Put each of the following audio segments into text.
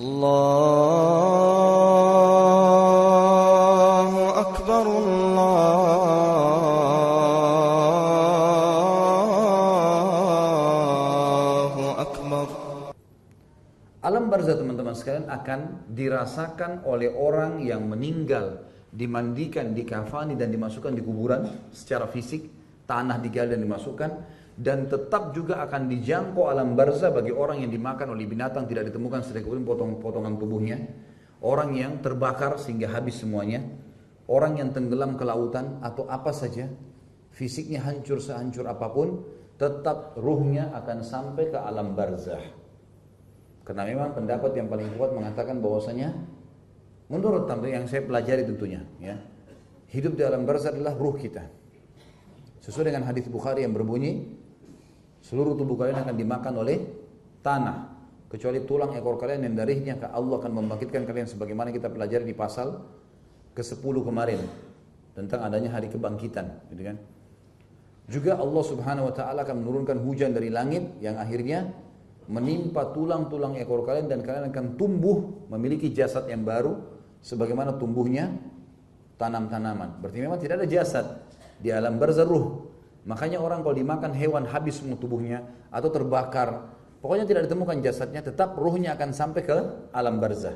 الله أكبر الله أكبر. Alam barzah teman-teman sekalian akan dirasakan oleh orang yang meninggal, dimandikan, dikafani dan dimasukkan di kuburan secara fisik, tanah digali dan dimasukkan, dan tetap juga akan dijangkau alam barzah bagi orang yang dimakan oleh binatang tidak ditemukan sedikit pun potongan tubuhnya, orang yang terbakar sehingga habis semuanya, orang yang tenggelam ke lautan atau apa saja, fisiknya hancur sehancur apapun, tetap ruhnya akan sampai ke alam barzah. Karena memang pendapat yang paling kuat mengatakan bahwasanya menurut yang saya pelajari tentunya, ya, hidup di alam barzah adalah ruh kita. Sesuai dengan hadis Bukhari yang berbunyi, seluruh tubuh kalian akan dimakan oleh tanah, kecuali tulang ekor kalian yang darinya Allah akan membangkitkan kalian, sebagaimana kita pelajari di pasal ke-10 kemarin tentang adanya hari kebangkitan, gitu kan. Juga Allah Subhanahu wa taala akan menurunkan hujan dari langit yang akhirnya menimpa tulang-tulang ekor kalian dan kalian akan tumbuh memiliki jasad yang baru sebagaimana tumbuhnya tanam-tanaman. Berarti memang tidak ada jasad di alam barzah ruh. Makanya orang kalau dimakan hewan habis semua tubuhnya atau terbakar, pokoknya tidak ditemukan jasadnya, tetap ruhnya akan sampai ke alam barzah.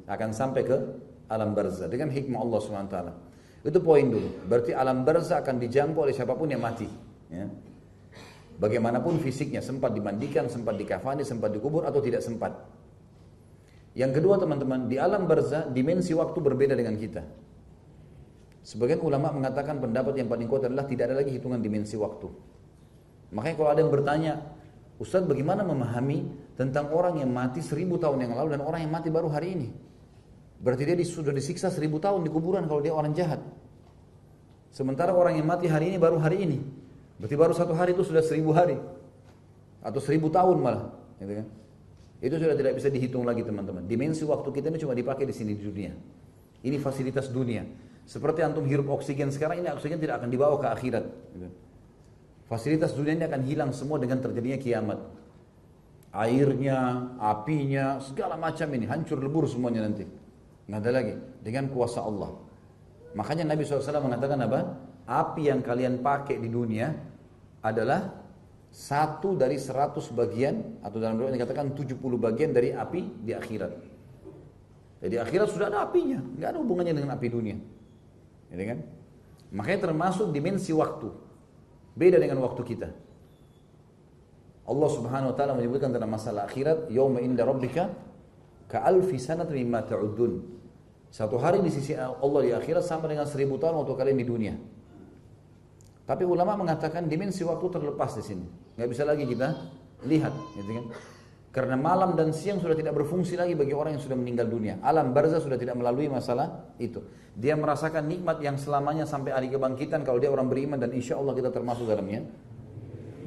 Akan sampai ke alam barzah dengan hikmah Allah Subhanahu wa taala. Itu poin dulu. Berarti alam barzah akan dijangkau oleh siapapun yang mati, ya. Bagaimanapun fisiknya, sempat dimandikan, sempat dikafani, sempat dikubur atau tidak sempat. Yang kedua teman-teman, di alam barzah dimensi waktu berbeda dengan kita. Sebagian ulama mengatakan pendapat yang paling kuat adalah tidak ada lagi hitungan dimensi waktu. Makanya kalau ada yang bertanya, Ustaz bagaimana memahami tentang orang yang mati 1000 tahun yang lalu dan orang yang mati baru hari ini? Berarti dia sudah disiksa 1000 tahun di kuburan kalau dia orang jahat. Sementara orang yang mati hari ini baru hari ini. Berarti baru 1 hari itu sudah 1000 hari atau 1000 tahun malah, gitu kan? Itu sudah tidak bisa dihitung lagi teman-teman. Dimensi waktu kita ini cuma dipakai di sini di dunia. Ini fasilitas dunia. Seperti antum hirup oksigen sekarang, ini oksigen tidak akan dibawa ke akhirat. Gitu. Fasilitas dunia ini akan hilang semua dengan terjadinya kiamat. Airnya, apinya, segala macam ini hancur lebur semuanya nanti. Nggak ada lagi dengan kuasa Allah. Makanya Nabi SAW mengatakan apa? Api yang kalian pakai di dunia adalah 1 dari 100 bagian, atau dalam riwayat dikatakan 70 bagian dari api di akhirat. Jadi akhirat sudah ada apinya, nggak ada hubungannya dengan api dunia, gitu kan? Makanya termasuk dimensi waktu, beda dengan waktu kita. Allah Subhanahu Wa Taala menyebutkan tentang masalah akhirat, yauma inda rabbika ka'alfi sanat mimma ta'udun. Satu hari di sisi Allah di akhirat sama dengan 1000 tahun waktu kalian di dunia. Tapi ulama mengatakan dimensi waktu terlepas di sini, nggak bisa lagi kita lihat, gitu kan? Karena malam dan siang sudah tidak berfungsi lagi bagi orang yang sudah meninggal dunia. Alam barzah sudah tidak melalui masalah itu. Dia merasakan nikmat yang selamanya sampai hari kebangkitan kalau dia orang beriman, dan insya Allah kita termasuk dalamnya.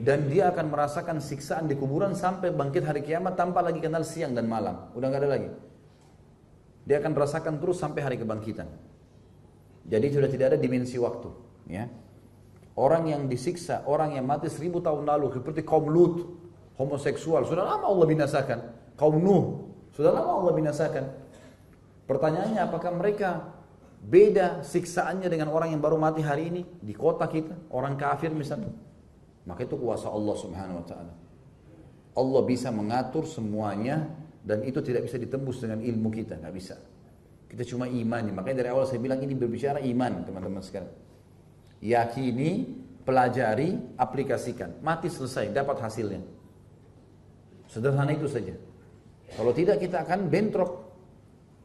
Dan dia akan merasakan siksaan di kuburan sampai bangkit hari kiamat tanpa lagi kenal siang dan malam. Udah nggak ada lagi. Dia akan merasakan terus sampai hari kebangkitan. Jadi sudah tidak ada dimensi waktu, ya. Orang yang disiksa, orang yang mati 1000 tahun lalu seperti kaum Lut, homoseksual, sudah lama Allah binasakan. Kaum Nuh, sudah lama Allah binasakan. Pertanyaannya, apakah mereka beda siksaannya dengan orang yang baru mati hari ini di kota kita, orang kafir misalnya? Maka itu kuasa Allah Subhanahu wa taala. Allah bisa mengatur semuanya dan itu tidak bisa ditembus dengan ilmu kita, nggak bisa. Kita cuma imani. Makanya dari awal saya bilang ini berbicara iman, teman-teman sekalian. Yakini, pelajari, aplikasikan. Mati selesai, dapat hasilnya. Sederhana itu saja. Kalau tidak kita akan bentrok.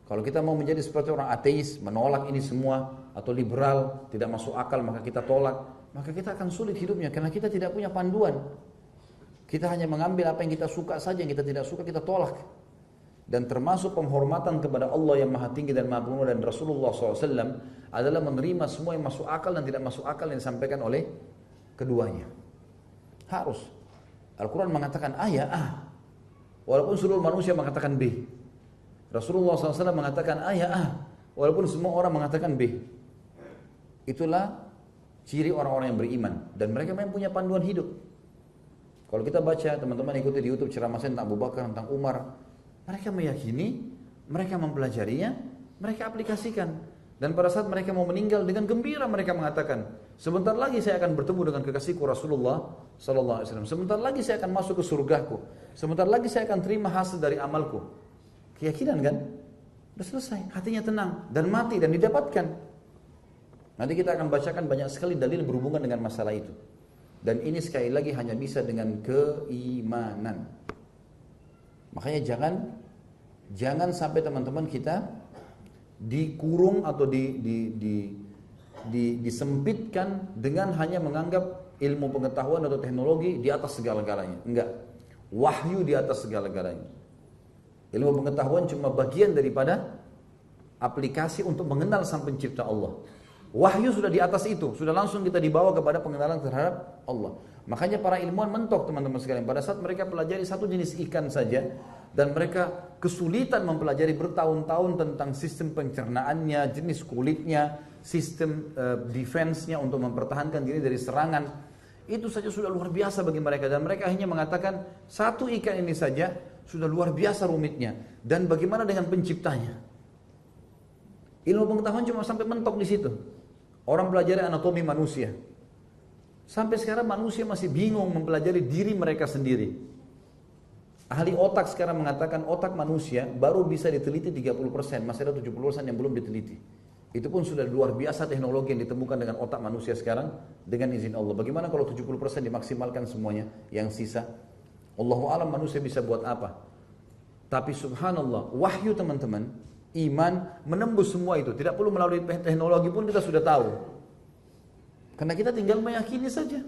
Kalau kita mau menjadi seperti orang ateis, menolak ini semua, atau liberal, tidak masuk akal maka kita tolak, maka kita akan sulit hidupnya karena kita tidak punya panduan. Kita hanya mengambil apa yang kita suka saja, yang kita tidak suka kita tolak. Dan termasuk penghormatan kepada Allah yang maha tinggi dan maha penuh dan Rasulullah SAW adalah menerima semua yang masuk akal dan tidak masuk akal yang disampaikan oleh keduanya. Harus. Al-Quran mengatakan A ya A, walaupun seluruh manusia mengatakan B. Rasulullah SAW mengatakan A ya A, walaupun semua orang mengatakan B. Itulah ciri orang-orang yang beriman dan mereka memang punya panduan hidup. Kalau kita baca, teman-teman ikuti di YouTube ceramah saya tentang Abu Bakar, tentang Umar, Mereka meyakini, mereka mempelajarinya, mereka aplikasikan. Dan pada saat mereka mau meninggal dengan gembira mereka mengatakan, sebentar lagi saya akan bertemu dengan kekasihku Rasulullah sallallahu alaihi wasallam. Sebentar lagi saya akan masuk ke surgaku. Sebentar lagi saya akan terima hasil dari amalku. Keyakinan kan? Sudah selesai, hatinya tenang dan mati dan didapatkan. Nanti kita akan bacakan banyak sekali dalil berhubungan dengan masalah itu. Dan ini sekali lagi hanya bisa dengan keimanan. Makanya jangan sampai teman-teman kita dikurung atau disempitkan dengan hanya menganggap ilmu pengetahuan atau teknologi di atas segala-galanya. Enggak. Wahyu di atas segala-galanya. Ilmu pengetahuan cuma bagian daripada aplikasi untuk mengenal sang pencipta Allah. Wahyu sudah di atas itu, sudah langsung kita dibawa kepada pengenalan terhadap Allah. Makanya para ilmuwan mentok teman-teman sekalian, pada saat mereka pelajari satu jenis ikan saja dan mereka kesulitan mempelajari bertahun-tahun tentang sistem pencernaannya, jenis kulitnya, sistem defense-nya untuk mempertahankan diri dari serangan, itu saja sudah luar biasa bagi mereka. Dan mereka hanya mengatakan satu ikan ini saja sudah luar biasa rumitnya. Dan bagaimana dengan penciptanya? Ilmu pengetahuan cuma sampai mentok di situ. Orang pelajari anatomi manusia. Sampai sekarang manusia masih bingung mempelajari diri mereka sendiri. Ahli otak sekarang mengatakan otak manusia baru bisa diteliti 30%, masih ada 70% yang belum diteliti. Itu pun sudah luar biasa teknologi yang ditemukan dengan otak manusia sekarang dengan izin Allah. Bagaimana kalau 70% dimaksimalkan semuanya, yang sisa? Allahu a'lam manusia bisa buat apa? Tapi subhanallah, wahyu teman-teman, iman menembus semua itu. Tidak perlu melalui teknologi pun kita sudah tahu. Karena kita tinggal meyakini saja.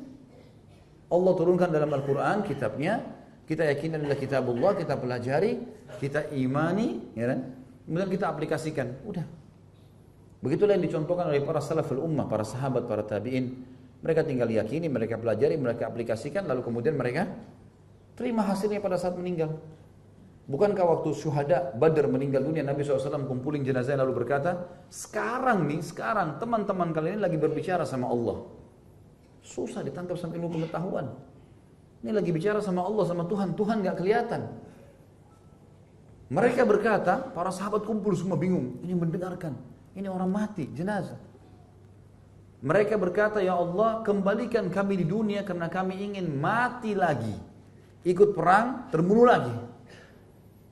Allah turunkan dalam Al-Quran kitabnya, kita yakini adalah kitabullah, kita pelajari, kita imani, ya kan? Kemudian kita aplikasikan. Udah. Begitulah yang dicontohkan oleh para salaful ummah, para sahabat, para tabi'in. Mereka tinggal yakini, mereka pelajari, mereka aplikasikan, lalu kemudian mereka terima hasilnya pada saat meninggal. Bukankah waktu syuhada Badar meninggal dunia, Nabi SAW kumpulin jenazah lalu berkata, sekarang teman-teman kalian ini lagi berbicara sama Allah. Susah ditangkap sampai ilmu pengetahuan. Ini lagi bicara sama Allah, sama Tuhan. Tuhan gak kelihatan. Mereka berkata, para sahabat kumpul semua bingung. Ini mendengarkan. Ini orang mati, jenazah. Mereka berkata, ya Allah, kembalikan kami di dunia karena kami ingin mati lagi. Ikut perang, terbunuh lagi.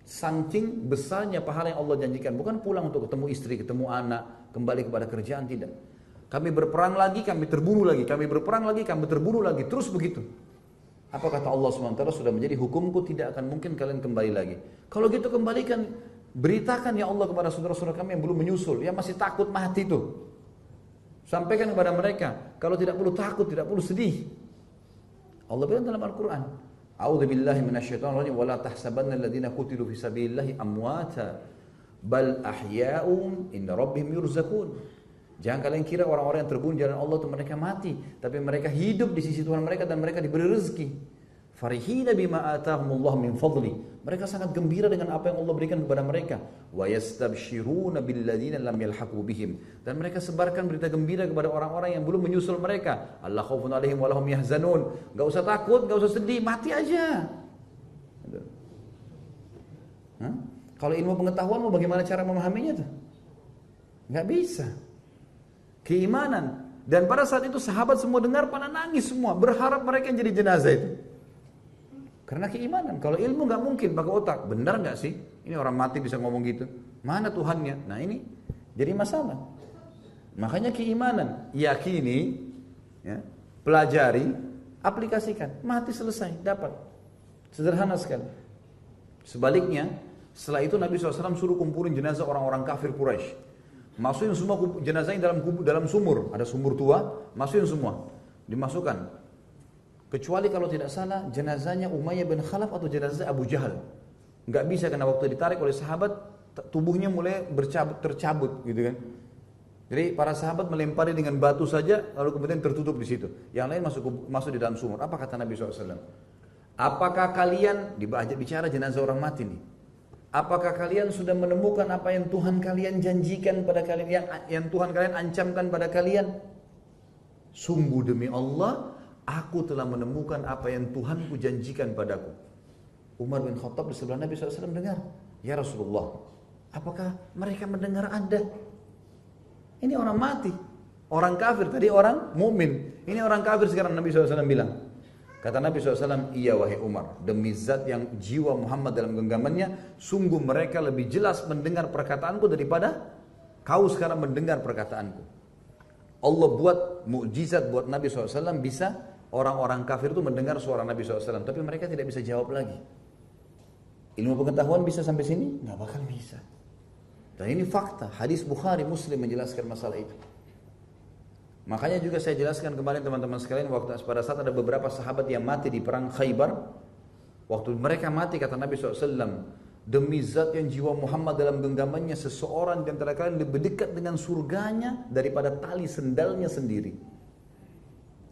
Saking besarnya pahala yang Allah janjikan. Bukan pulang untuk ketemu istri, ketemu anak, kembali kepada kerjaan, tidak. Kami berperang lagi, kami terbunuh lagi. Kami berperang lagi, kami terbunuh lagi. Terus begitu. Apa kata Allah SWT? Sudah menjadi hukumku, tidak akan mungkin kalian kembali lagi. Kalau gitu kembalikan, beritakan ya Allah kepada saudara-saudara kami yang belum menyusul, yang masih takut mati itu. Sampaikan kepada mereka, kalau tidak perlu takut, tidak perlu sedih. Allah bilang dalam Al-Quran, A'udzu billahi minasyaitonir rajim, wala tahsabanna alladziina qutilu fi sabilillahi amwata bal ahya'un inda rabbihim yurzaqun. Jangan kalian kira orang-orang yang terbunuh jalan Allah itu mereka mati, tapi mereka hidup di sisi Tuhan mereka dan mereka diberi rezeki. Farihina bima atahumullah min fadli. Mereka sangat gembira dengan apa yang Allah berikan kepada mereka. Wa yastabshiruna billadzina lam yalhaqu bihim. Dan mereka sebarkan berita gembira kepada orang-orang yang belum menyusul mereka. Allah khaufun alaihim wa lahum yahzanun. Enggak usah takut, enggak usah sedih, mati aja. Kalau ilmu pengetahuan mau bagaimana cara memahaminya tuh? Enggak bisa. Keimanan. Dan pada saat itu sahabat semua dengar pada nangis semua, berharap mereka yang jadi jenazah itu. Karena keimanan. Kalau ilmu nggak mungkin pakai otak. Benar nggak sih? Ini orang mati bisa ngomong gitu. Mana Tuhannya? Nah ini jadi masalah. Makanya keimanan, yakini, ya, pelajari, aplikasikan. Mati selesai, dapat. Sederhana sekali. Sebaliknya, setelah itu Nabi SAW suruh kumpulin jenazah orang-orang kafir Quraisy. Masukin semua jenazahnya dalam sumur. Ada sumur tua, masukin semua. Dimasukkan. Kecuali kalau tidak salah jenazahnya Umayyah bin Khalaf atau jenazah Abu Jahal. Enggak bisa karena waktu ditarik oleh sahabat tubuhnya mulai tercabut gitu kan. Jadi para sahabat melempari dengan batu saja lalu kemudian tertutup di situ. Yang lain masuk di dalam sumur. Apa kata Nabi SAW? Apakah kalian bicara jenazah orang mati nih? Apakah kalian sudah menemukan apa yang Tuhan kalian janjikan pada kalian, yang Tuhan kalian ancamkan pada kalian? Sungguh demi Allah, aku telah menemukan apa yang Tuhanku janjikan padaku. Umar bin Khattab di sebelah Nabi SAW dengar. Ya Rasulullah, apakah mereka mendengar Anda? Ini orang mati, orang kafir, tadi orang mukmin. Ini orang kafir sekarang. Nabi SAW bilang, kata Nabi SAW, iya wahai Umar, demi zat yang jiwa Muhammad dalam genggamannya, sungguh mereka lebih jelas mendengar perkataanku daripada kau sekarang mendengar perkataanku. Allah buat mukjizat buat Nabi SAW, bisa orang-orang kafir itu mendengar suara Nabi SAW, tapi mereka tidak bisa jawab lagi. Ilmu pengetahuan bisa sampai sini? Nggak bakal bisa. Dan ini fakta, hadis Bukhari, Muslim menjelaskan masalah itu. Makanya juga saya jelaskan kemarin teman-teman sekalian, waktu pada saat ada beberapa sahabat yang mati di perang Khaybar, waktu mereka mati kata Nabi SAW, demi zat yang jiwa Muhammad dalam genggamannya, seseorang di antara kalian lebih dekat dengan surganya daripada tali sendalnya sendiri.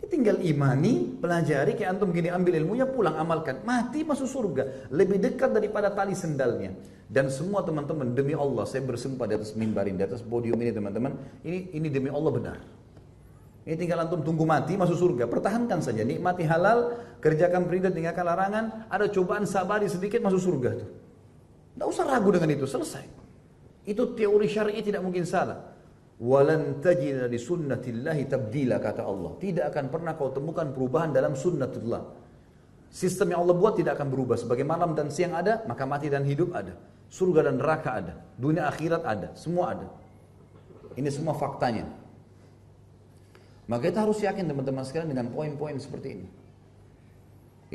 Tinggal imani, pelajari, kayak antum gini, ambil ilmunya, pulang amalkan, mati masuk surga, lebih dekat daripada tali sendalnya. Dan semua teman-teman, demi Allah, saya bersumpah di atas mimbar ini, di atas podium ini teman-teman, ini demi Allah benar. Ini tinggal antum tunggu mati masuk surga, pertahankan saja, nikmati halal, kerjakan perintah, tinggalkan larangan, ada cobaan sabari sedikit masuk surga tuh. Tidak usah ragu dengan itu, selesai. Itu teori syar'i tidak mungkin salah. Walan tajida li sunnatillahi tabdila, kata Allah. Tidak akan pernah kau temukan perubahan dalam sunnatullah. Sistem yang Allah buat tidak akan berubah. Sebagai malam dan siang ada, maka mati dan hidup ada. Surga dan neraka ada. Dunia akhirat ada. Semua ada. Ini semua faktanya. Maka kita harus yakin teman-teman sekalian dengan poin-poin seperti ini.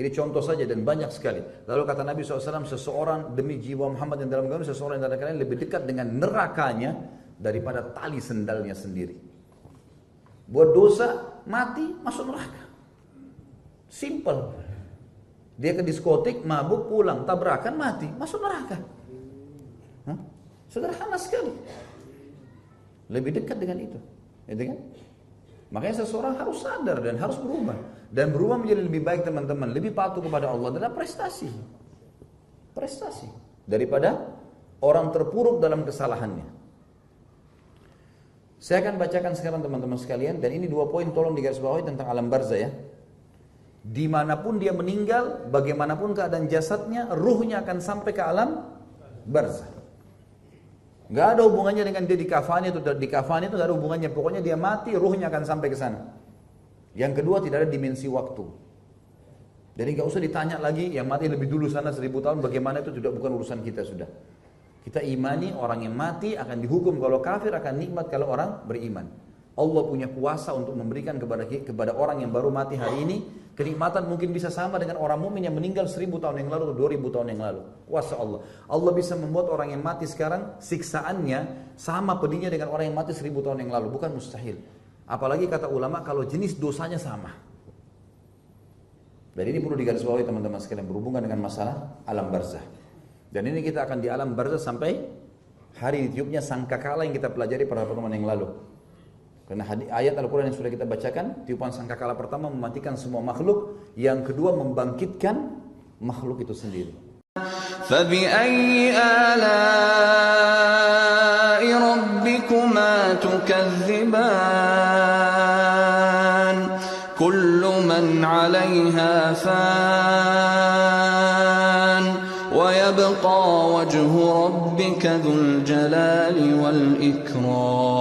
Ini contoh saja dan banyak sekali. Lalu kata Nabi SAW, seseorang demi jiwa Muhammad yang dalam agama, seseorang yang dalam kalian lebih dekat dengan nerakanya daripada tali sendalnya sendiri. Buat dosa, mati, masuk neraka. Simple. Dia ke diskotik, mabuk, pulang, tabrakan, mati, masuk neraka. Sederhana sekali. Lebih dekat dengan itu. Gitu kan? Makanya seseorang harus sadar dan harus berubah. Dan berubah menjadi lebih baik teman-teman. Lebih patuh kepada Allah adalah prestasi. Prestasi. Daripada orang terpuruk dalam kesalahannya. Saya akan bacakan sekarang teman-teman sekalian, dan ini 2 poin tolong digarisbawahi tentang alam barzah ya. Dimanapun dia meninggal, bagaimanapun keadaan jasadnya, ruhnya akan sampai ke alam barzah. Gak ada hubungannya dengan dia dikafani itu gak ada hubungannya. Pokoknya dia mati, ruhnya akan sampai ke sana. Yang kedua, tidak ada dimensi waktu. Jadi gak usah ditanya lagi, yang mati lebih dulu sana 1000 tahun, bagaimana itu tidak, bukan urusan kita sudah. Kita imani orang yang mati akan dihukum kalau kafir, akan nikmat kalau orang beriman. Allah punya kuasa untuk memberikan kepada orang yang baru mati hari ini kenikmatan mungkin bisa sama dengan orang mukmin yang meninggal 1000 tahun yang lalu atau 2000 tahun yang lalu. Kuasa Allah. Allah bisa membuat orang yang mati sekarang siksaannya sama pedihnya dengan orang yang mati 1000 tahun yang lalu. Bukan mustahil. Apalagi kata ulama kalau jenis dosanya sama. Dan ini perlu digarisbawahi teman-teman sekalian, berhubungan dengan masalah alam barzah. Dan ini kita akan di alam barzah sampai hari ditiupnya sangkakala yang kita pelajari pada pertemuan yang lalu. Karena ayat Al-Quran yang sudah kita bacakan, tiupan sangkakala pertama mematikan semua makhluk, yang kedua membangkitkan makhluk itu sendiri. فَبِأَيِّ آلَاءِ رَبِّكُمَا تُكَذِّبَانِ كُلُّ مَنْ عَلَيْهَا فَانٍ وَيَبْقَى وَجْهُ رَبِّكَ ذُو الْجَلَالِ وَالْإِكْرَامِ